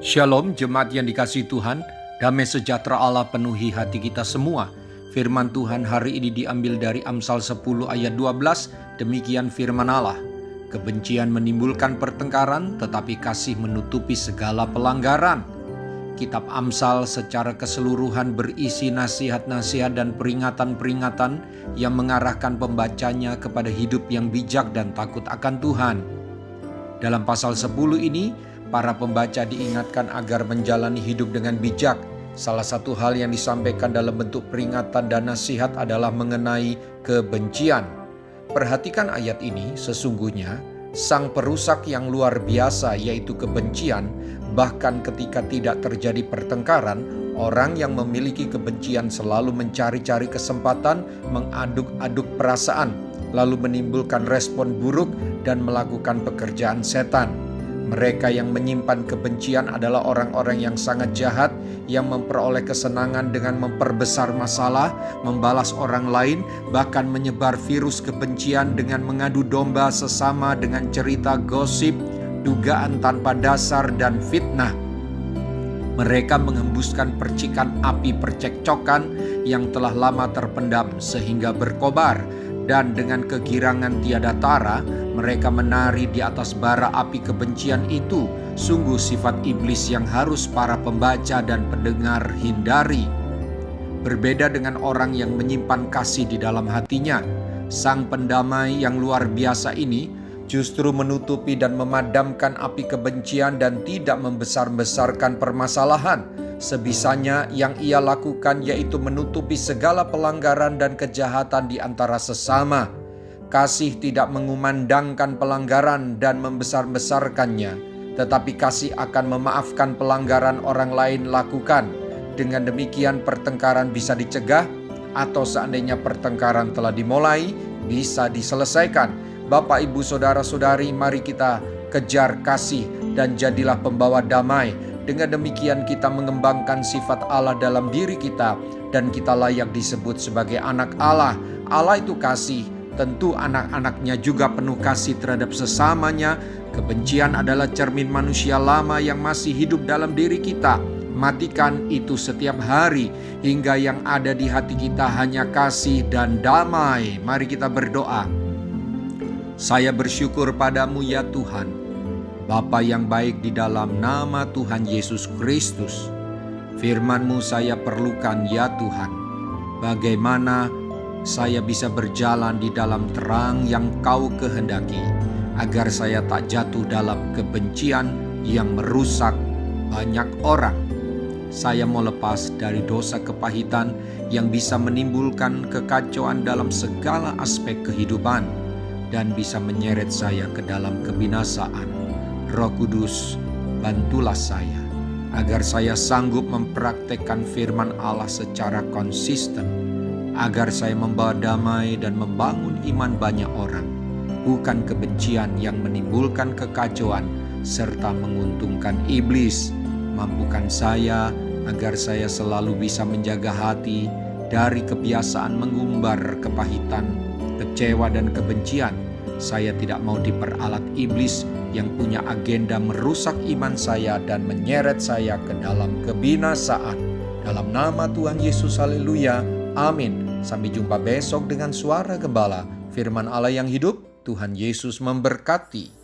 Shalom jemaat yang dikasihi Tuhan, damai sejahtera Allah penuhi hati kita semua. Firman Tuhan hari ini diambil dari Amsal 10 ayat 12, demikian firman Allah. Kebencian menimbulkan pertengkaran, tetapi kasih menutupi segala pelanggaran. Kitab Amsal secara keseluruhan berisi nasihat-nasihat dan peringatan-peringatan yang mengarahkan pembacanya kepada hidup yang bijak dan takut akan Tuhan. Dalam pasal 10 ini, para pembaca diingatkan agar menjalani hidup dengan bijak. Salah satu hal yang disampaikan dalam bentuk peringatan dan nasihat adalah mengenai kebencian. Perhatikan ayat ini, sesungguhnya sang perusak yang luar biasa yaitu kebencian, bahkan ketika tidak terjadi pertengkaran, orang yang memiliki kebencian selalu mencari-cari kesempatan mengaduk-aduk perasaan, lalu menimbulkan respon buruk dan melakukan pekerjaan setan. Mereka yang menyimpan kebencian adalah orang-orang yang sangat jahat, yang memperoleh kesenangan dengan memperbesar masalah, membalas orang lain, bahkan menyebar virus kebencian dengan mengadu domba sesama dengan cerita gosip, dugaan tanpa dasar, dan fitnah. Mereka menghembuskan percikan api percekcokan yang telah lama terpendam sehingga berkobar, dan dengan kegirangan tiada tara, mereka menari di atas bara api kebencian itu. Sungguh sifat iblis yang harus para pembaca dan pendengar hindari. Berbeda dengan orang yang menyimpan kasih di dalam hatinya, sang pendamai yang luar biasa ini justru menutupi dan memadamkan api kebencian dan tidak membesar-besarkan permasalahan. Sebisanya yang ia lakukan yaitu menutupi segala pelanggaran dan kejahatan di antara sesama. Kasih tidak mengumandangkan pelanggaran dan membesar-besarkannya, tetapi kasih akan memaafkan pelanggaran orang lain lakukan. Dengan demikian pertengkaran bisa dicegah, atau seandainya pertengkaran telah dimulai, bisa diselesaikan. Bapak, Ibu, Saudara-saudari, mari kita kejar kasih dan jadilah pembawa damai. Dengan demikian kita mengembangkan sifat Allah dalam diri kita dan kita layak disebut sebagai anak Allah. Allah itu kasih, tentu anak-anaknya juga penuh kasih terhadap sesamanya. Kebencian adalah cermin manusia lama yang masih hidup dalam diri kita. Matikan itu setiap hari hingga yang ada di hati kita hanya kasih dan damai. Mari kita berdoa. Saya bersyukur padamu ya Tuhan, Bapa yang baik, di dalam nama Tuhan Yesus Kristus. Firman-Mu saya perlukan ya Tuhan. Bagaimana saya bisa berjalan di dalam terang yang Kau kehendaki, agar saya tak jatuh dalam kebencian yang merusak banyak orang. Saya mau lepas dari dosa kepahitan yang bisa menimbulkan kekacauan dalam segala aspek kehidupan dan bisa menyeret saya ke dalam kebinasaan. Roh Kudus, bantulah saya agar saya sanggup mempraktekkan firman Allah secara konsisten, agar saya membawa damai dan membangun iman banyak orang, bukan kebencian yang menimbulkan kekacauan serta menguntungkan iblis. Mampukan saya agar saya selalu bisa menjaga hati dari kebiasaan mengumbar kepahitan, kecewa, dan kebencian. Saya tidak mau diperalat iblis yang punya agenda merusak iman saya dan menyeret saya ke dalam kebinasaan. Dalam nama Tuhan Yesus, haleluya, amin. Sampai jumpa besok dengan suara gembala, firman Allah yang hidup. Tuhan Yesus memberkati.